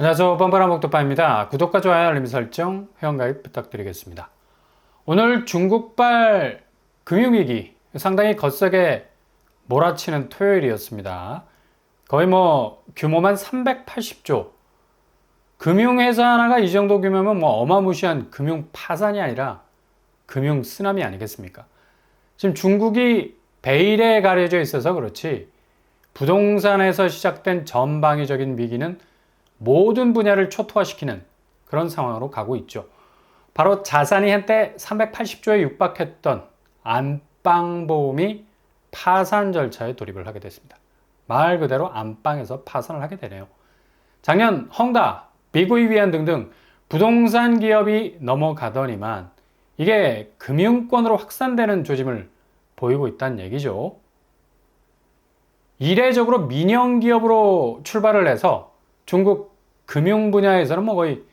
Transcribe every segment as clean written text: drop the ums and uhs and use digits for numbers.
안녕하세요. 뻔뻔한 복도빠입니다. 구독과 좋아요, 알림 설정, 회원가입 부탁드리겠습니다. 오늘 중국발 금융위기 상당히 거세게 몰아치는 토요일이었습니다. 거의 규모만 380조. 금융회사 하나가 이 정도 규모면 어마무시한 금융 파산이 아니라 금융 쓰나미 아니겠습니까? 지금 중국이 베일에 가려져 있어서 그렇지 부동산에서 시작된 전방위적인 위기는 모든 분야를 초토화시키는 그런 상황으로 가고 있죠. 바로 자산이 한때 380조에 육박했던 안방보험이 파산 절차에 돌입을 하게 됐습니다. 말 그대로 안방에서 파산을 하게 되네요. 작년 헝다, 비구이위안 등등 부동산 기업이 넘어가더니만 이게 금융권으로 확산되는 조짐을 보이고 있다는 얘기죠. 이례적으로 민영기업으로 출발을 해서 중국 금융 분야에서는 거의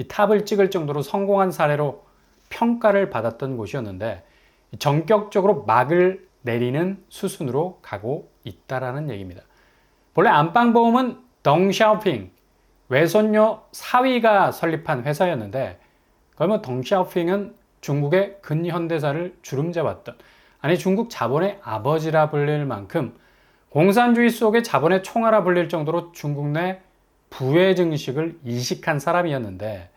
탑을 찍을 정도로 성공한 사례로 평가를 받았던 곳이었는데 전격적으로 막을 내리는 수순으로 가고 있다라는 얘기입니다. 본래 안방보험은 덩샤오핑, 외손녀 사위가 설립한 회사였는데 그러면 덩샤오핑은 중국의 근현대사를 주름잡았던, 아니 중국 자본의 아버지라 불릴 만큼 공산주의 속의 자본의 총알아 불릴 정도로 중국 내 부의 증식을 이식한 사람이었는데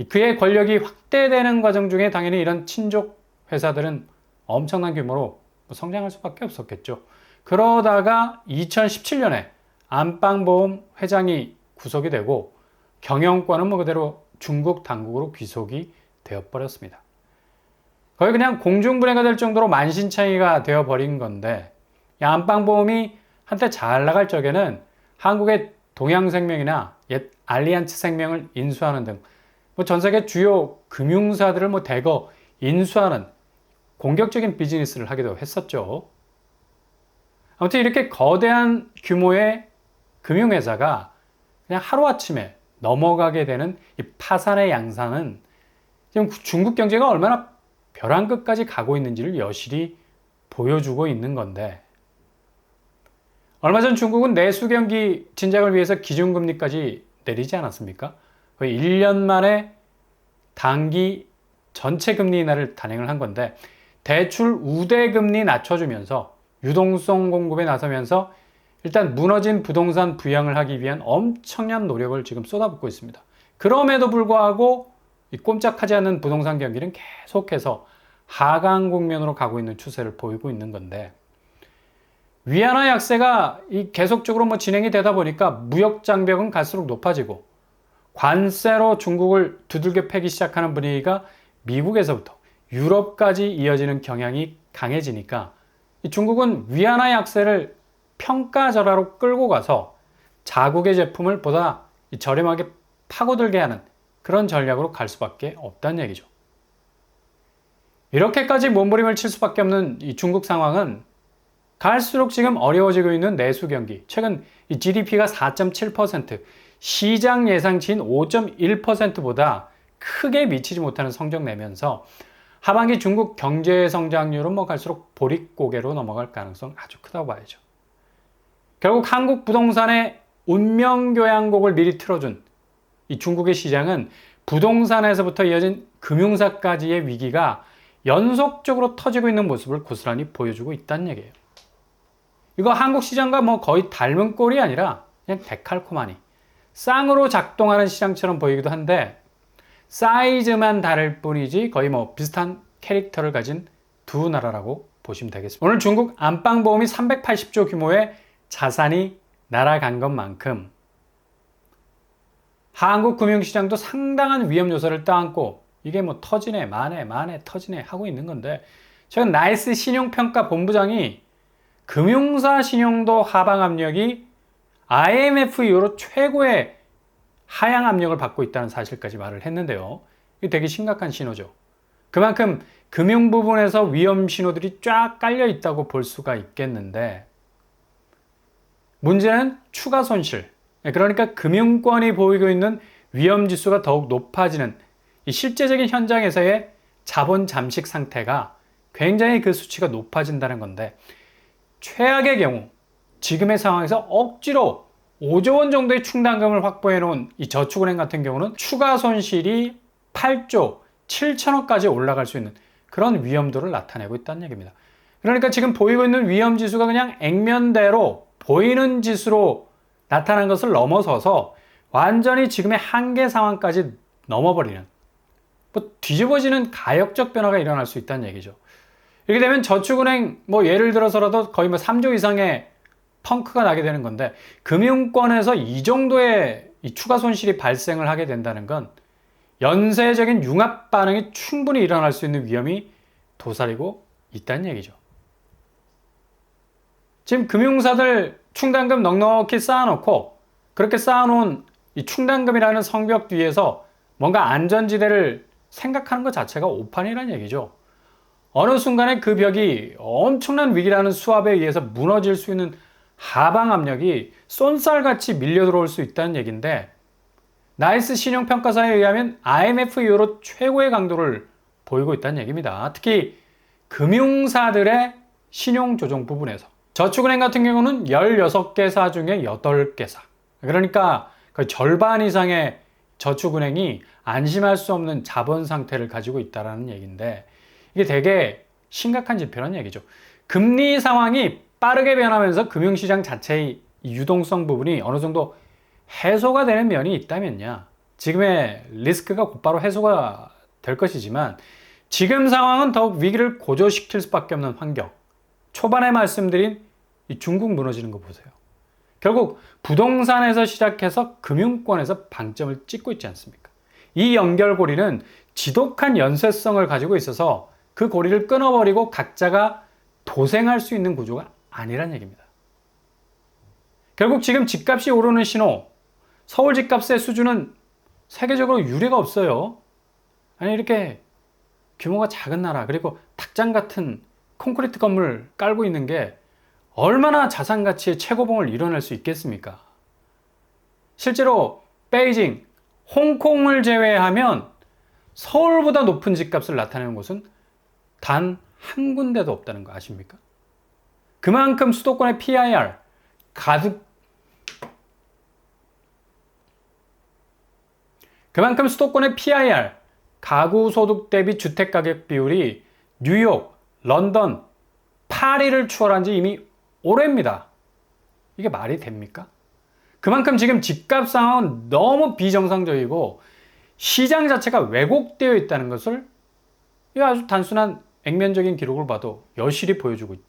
그의 권력이 확대되는 과정 중에 당연히 이런 친족 회사들은 엄청난 규모로 성장할 수밖에 없었겠죠. 그러다가 2017년에 안방보험 회장이 구속이 되고 경영권은 그대로 중국 당국으로 귀속이 되어버렸습니다. 거의 그냥 공중분해가 될 정도로 만신창이가 되어버린 건데, 안방보험이 한때 잘 나갈 적에는 한국의 동양생명이나 옛 알리안츠 생명을 인수하는 등 전 세계 주요 금융사들을 대거 인수하는 공격적인 비즈니스를 하기도 했었죠. 아무튼 이렇게 거대한 규모의 금융회사가 그냥 하루아침에 넘어가게 되는 이 파산의 양상은 지금 중국 경제가 얼마나 벼랑 끝까지 가고 있는지를 여실히 보여주고 있는 건데, 얼마 전 중국은 내수 경기 진작을 위해서 기준금리까지 내리지 않았습니까? 거의 1년 만에 단기 전체 금리 인하를 단행을 한 건데, 대출 우대 금리 낮춰주면서 유동성 공급에 나서면서 일단 무너진 부동산 부양을 하기 위한 엄청난 노력을 지금 쏟아붓고 있습니다. 그럼에도 불구하고 이 꼼짝하지 않는 부동산 경기는 계속해서 하강 국면으로 가고 있는 추세를 보이고 있는 건데, 위안화 약세가 계속적으로 진행이 되다 보니까 무역 장벽은 갈수록 높아지고 관세로 중국을 두들겨 패기 시작하는 분위기가 미국에서부터 유럽까지 이어지는 경향이 강해지니까 중국은 위안화 약세를 평가절하로 끌고 가서 자국의 제품을 보다 저렴하게 파고들게 하는 그런 전략으로 갈 수밖에 없다는 얘기죠. 이렇게까지 몸부림을 칠 수밖에 없는 이 중국 상황은 갈수록 지금 어려워지고 있는 내수 경기, 최근 GDP가 4.7%, 시장 예상치인 5.1%보다 크게 미치지 못하는 성적 내면서 하반기 중국 경제 성장률은 갈수록 보릿고개로 넘어갈 가능성 아주 크다고 봐야죠. 결국 한국 부동산의 운명교향곡을 미리 틀어준 이 중국의 시장은 부동산에서부터 이어진 금융사까지의 위기가 연속적으로 터지고 있는 모습을 고스란히 보여주고 있다는 얘기예요. 이거 한국 시장과 거의 닮은 꼴이 아니라 그냥 데칼코마니 쌍으로 작동하는 시장처럼 보이기도 한데, 사이즈만 다를 뿐이지 거의 비슷한 캐릭터를 가진 두 나라라고 보시면 되겠습니다. 오늘 중국 안방보험이 380조 규모의 자산이 날아간 것만큼 한국 금융시장도 상당한 위험 요소를 떠안고 이게 터지네 마네 터지네 하고 있는 건데, 최근 나이스 신용평가 본부장이 금융사 신용도 하방 압력이 IMF 이후로 최고의 하향 압력을 받고 있다는 사실까지 말을 했는데요. 이게 되게 심각한 신호죠. 그만큼 금융 부분에서 위험 신호들이 쫙 깔려 있다고 볼 수가 있겠는데, 문제는 추가 손실, 그러니까 금융권이 보이고 있는 위험 지수가 더욱 높아지는 이 실제적인 현장에서의 자본 잠식 상태가 굉장히 그 수치가 높아진다는 건데, 최악의 경우 지금의 상황에서 억지로 5조 원 정도의 충당금을 확보해 놓은 이 저축은행 같은 경우는 추가 손실이 8조 7천억까지 올라갈 수 있는 그런 위험도를 나타내고 있다는 얘기입니다. 그러니까 지금 보이고 있는 위험 지수가 그냥 액면대로 보이는 지수로 나타난 것을 넘어서서 완전히 지금의 한계 상황까지 넘어버리는, 뭐 뒤집어지는 가역적 변화가 일어날 수 있다는 얘기죠. 이렇게 되면 저축은행 예를 들어서라도 거의 3조 이상의 펑크가 나게 되는 건데, 금융권에서 이 정도의 이 추가 손실이 발생을 하게 된다는 건 연쇄적인 융합 반응이 충분히 일어날 수 있는 위험이 도사리고 있다는 얘기죠. 지금 금융사들 충당금 넉넉히 쌓아놓고 그렇게 쌓아놓은 이 충당금이라는 성벽 뒤에서 뭔가 안전지대를 생각하는 것 자체가 오판이라는 얘기죠. 어느 순간에 그 벽이 엄청난 위기라는 수압에 의해서 무너질 수 있는 하방 압력이 쏜살같이 밀려 들어올 수 있다는 얘기인데, 나이스 신용평가사에 의하면 IMF 이후로 최고의 강도를 보이고 있다는 얘기입니다. 특히 금융사들의 신용조정 부분에서 저축은행 같은 경우는 16개사 중에 8개사, 그러니까 거의 절반 이상의 저축은행이 안심할 수 없는 자본 상태를 가지고 있다는 얘기인데, 이게 되게 심각한 지표라는 얘기죠. 금리 상황이 빠르게 변하면서 금융시장 자체의 유동성 부분이 어느 정도 해소가 되는 면이 있다면야 지금의 리스크가 곧바로 해소가 될 것이지만, 지금 상황은 더욱 위기를 고조시킬 수밖에 없는 환경. 초반에 말씀드린 이 중국 무너지는 거 보세요. 결국 부동산에서 시작해서 금융권에서 방점을 찍고 있지 않습니까? 이 연결고리는 지독한 연쇄성을 가지고 있어서 그 고리를 끊어버리고 각자가 도생할 수 있는 구조가 아니란 얘기입니다. 결국 지금 집값이 오르는 신호, 서울 집값의 수준은 세계적으로 유례가 없어요. 아니, 이렇게 규모가 작은 나라, 그리고 닭장 같은 콘크리트 건물 깔고 있는 게 얼마나 자산 가치의 최고봉을 이뤄낼 수 있겠습니까? 실제로 베이징, 홍콩을 제외하면 서울보다 높은 집값을 나타내는 곳은 단 한 군데도 없다는 거 아십니까? 그만큼 수도권의 PIR, 가구 소득 대비 주택 가격 비율이 뉴욕, 런던, 파리를 추월한 지 이미 오래입니다. 이게 말이 됩니까? 그만큼 지금 집값 상황은 너무 비정상적이고 시장 자체가 왜곡되어 있다는 것을 이 아주 단순한 액면적인 기록을 봐도 여실히 보여주고 있는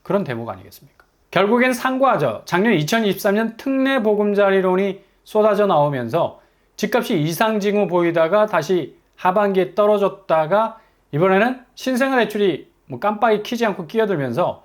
그런 대목 아니겠습니까? 결국엔 상고하죠. 작년 2023년 특례 보금자리론이 쏟아져 나오면서 집값이 이상징후 보이다가 다시 하반기에 떨어졌다가 이번에는 신생아 대출이 깜빡이 켜지 않고 끼어들면서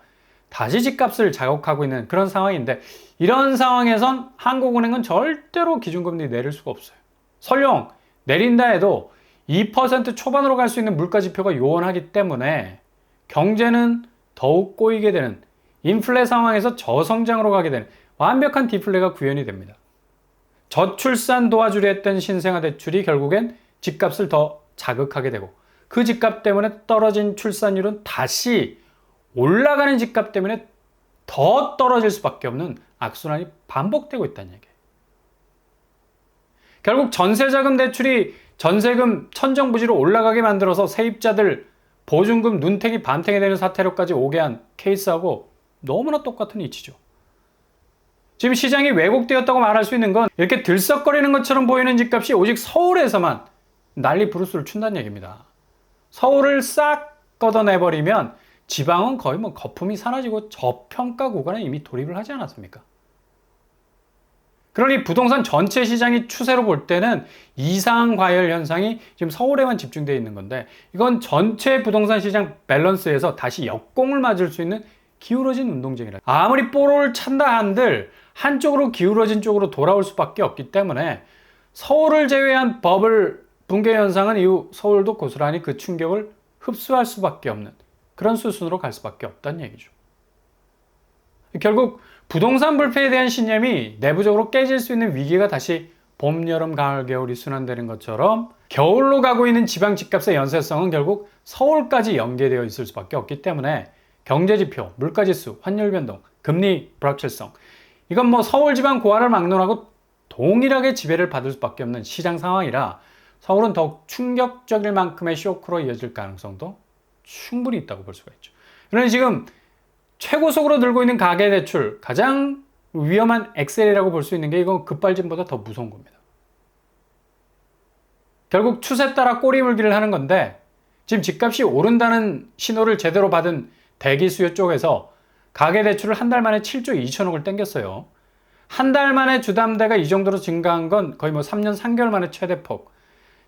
다시 집값을 자극하고 있는 그런 상황인데, 이런 상황에선 한국은행은 절대로 기준금리 내릴 수가 없어요. 설령 내린다 해도 2% 초반으로 갈 수 있는 물가지표가 요원하기 때문에 경제는 더욱 꼬이게 되는, 인플레 상황에서 저성장으로 가게 되는 완벽한 디플레가 구현이 됩니다. 저출산 도와주려 했던 신생아 대출이 결국엔 집값을 더 자극하게 되고, 그 집값 때문에 떨어진 출산율은 다시 올라가는 집값 때문에 더 떨어질 수밖에 없는 악순환이 반복되고 있다는 얘기예요. 결국 전세자금 대출이 전세금 천정부지로 올라가게 만들어서 세입자들 보증금 눈탱이 밤탱이 되는 사태로까지 오게 한 케이스하고 너무나 똑같은 이치죠. 지금 시장이 왜곡되었다고 말할 수 있는 건 이렇게 들썩거리는 것처럼 보이는 집값이 오직 서울에서만 난리 부르스를 춘다는 얘기입니다. 서울을 싹 걷어내버리면 지방은 거의 거품이 사라지고 저평가 구간에 이미 돌입을 하지 않았습니까? 그러니 부동산 전체 시장이 추세로 볼 때는 이상 과열 현상이 지금 서울에만 집중되어 있는 건데, 이건 전체 부동산 시장 밸런스에서 다시 역공을 맞을 수 있는 기울어진 운동장이라. 아무리 뽀로를 찬다 한들 한쪽으로 기울어진 쪽으로 돌아올 수밖에 없기 때문에 서울을 제외한 버블 붕괴 현상은 이후 서울도 고스란히 그 충격을 흡수할 수밖에 없는 그런 수순으로 갈 수밖에 없다는 얘기죠. 결국 부동산 불패에 대한 신념이 내부적으로 깨질 수 있는 위기가 다시 봄, 여름, 가을, 겨울이 순환되는 것처럼 겨울로 가고 있는 지방 집값의 연쇄성은 결국 서울까지 연계되어 있을 수밖에 없기 때문에 경제지표, 물가지수, 환율 변동, 금리 불확실성, 이건 뭐 서울지방 고화를 막론하고 동일하게 지배를 받을 수밖에 없는 시장 상황이라 서울은 더욱 충격적일 만큼의 쇼크로 이어질 가능성도 충분히 있다고 볼 수가 있죠. 그런데 지금 최고속으로 늘고 있는 가계대출, 가장 위험한 엑셀이라고 볼 수 있는 게 이건 급발진보다 더 무서운 겁니다. 결국 추세 따라 꼬리 물기를 하는 건데 지금 집값이 오른다는 신호를 제대로 받은 대기 수요 쪽에서 가계대출을 한 달 만에 7조 2천억을 땡겼어요. 한 달 만에 주담대가 이 정도로 증가한 건 거의 뭐 3년 3개월 만에 최대폭.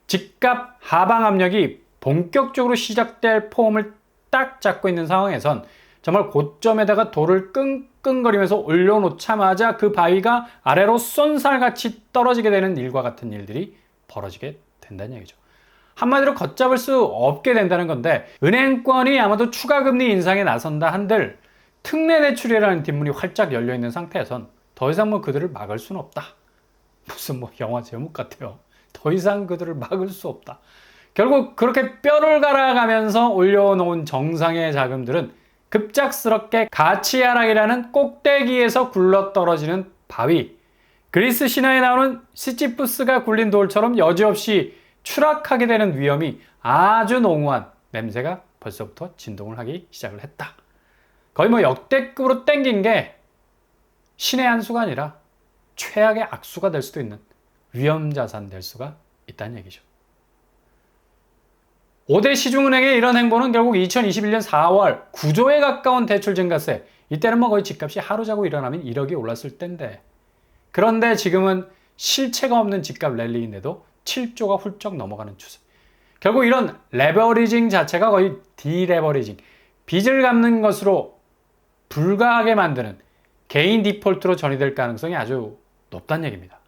집값 하방 압력이 본격적으로 시작될 폼을 딱 잡고 있는 상황에선 정말 고점에다가 돌을 끙끙거리면서 올려놓자마자 그 바위가 아래로 쏜살같이 떨어지게 되는 일과 같은 일들이 벌어지게 된다는 얘기죠. 한마디로 걷잡을 수 없게 된다는 건데 은행권이 아마도 추가금리 인상에 나선다 한들 특례대출이라는 뒷문이 활짝 열려있는 상태에선 더 이상 뭐 그들을 막을 수는 없다. 무슨 뭐 영화 제목 같아요. 더 이상 그들을 막을 수 없다. 결국 그렇게 뼈를 갈아가면서 올려놓은 정상의 자금들은 급작스럽게 가치 하락이라는 꼭대기에서 굴러떨어지는 바위, 그리스 신화에 나오는 시지푸스가 굴린 돌처럼 여지없이 추락하게 되는 위험이 아주 농후한 냄새가 벌써부터 진동을 하기 시작을 했다. 거의 뭐 역대급으로 땡긴 게 신의 한 수가 아니라 최악의 악수가 될 수도 있는 위험자산 될 수가 있다는 얘기죠. 5대 시중은행의 이런 행보는 결국 2021년 4월 9조에 가까운 대출 증가세, 이때는 뭐 거의 집값이 하루 자고 일어나면 1억이 올랐을 때인데, 그런데 지금은 실체가 없는 집값 랠리인데도 7조가 훌쩍 넘어가는 추세. 결국 이런 레버리징 자체가 거의 디레버리징, 빚을 갚는 것으로 불가하게 만드는 개인 디폴트로 전이될 가능성이 아주 높다는 얘기입니다.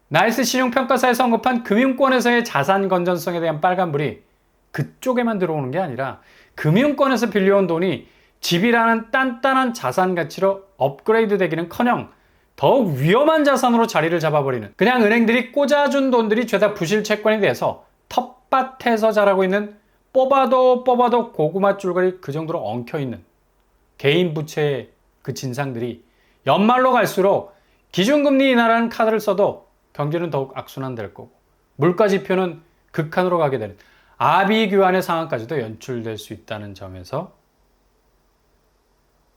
나이스 신용평가사에서 언급한 금융권에서의 자산 건전성에 대한 빨간불이 그쪽에만 들어오는 게 아니라 금융권에서 빌려온 돈이 집이라는 단단한 자산 가치로 업그레이드 되기는커녕 더욱 위험한 자산으로 자리를 잡아버리는, 그냥 은행들이 꽂아준 돈들이 죄다 부실 채권이 돼서 텃밭에서 자라고 있는 뽑아도 고구마 줄거리 그 정도로 엉켜있는 개인 부채의 그 진상들이 연말로 갈수록 기준금리 인하라는 카드를 써도 경제는 더욱 악순환될 거고 물가 지표는 극한으로 가게 되는 아비규환의 상황까지도 연출될 수 있다는 점에서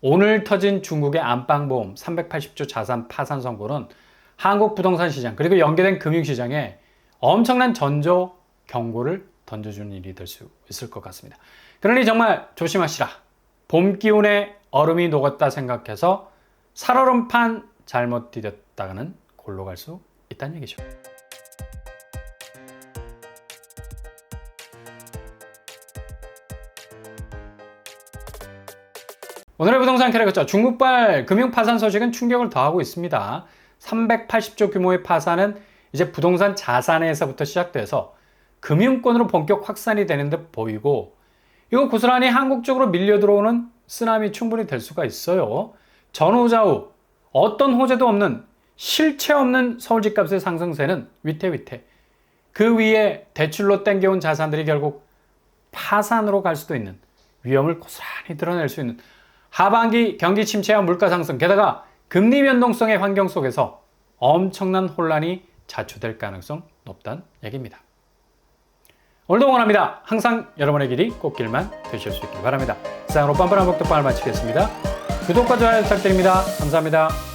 오늘 터진 중국의 안방보험 380조 자산 파산 선고는 한국 부동산 시장 그리고 연계된 금융시장에 엄청난 전조 경고를 던져주는 일이 될 수 있을 것 같습니다. 그러니 정말 조심하시라. 봄 기운에 얼음이 녹았다 생각해서 살얼음판 잘못 디뎠다가는 골로 갈 수 있다는 얘기죠. 오늘의 부동산 캐릭터, 중국발 금융 파산 소식은 충격을 더하고 있습니다. 380조 규모의 파산은 이제 부동산 자산에서부터 시작돼서 금융권으로 본격 확산이 되는 듯 보이고, 이거 고스란히 한국 쪽으로 밀려 들어오는 쓰나미 충분히 될 수가 있어요. 전후좌우 어떤 호재도 없는, 실체 없는 서울 집값의 상승세는 위태위태. 그 위에 대출로 땡겨온 자산들이 결국 파산으로 갈 수도 있는 위험을 고스란히 드러낼 수 있는 하반기 경기 침체와 물가 상승, 게다가 금리 변동성의 환경 속에서 엄청난 혼란이 자초될 가능성 높다는 얘기입니다. 오늘도 응원합니다. 항상 여러분의 길이 꽃길만 되실 수 있길 바랍니다. 이상으로 뻔뻔한 복덕방을 마치겠습니다. 구독과 좋아요 부탁드립니다. 감사합니다.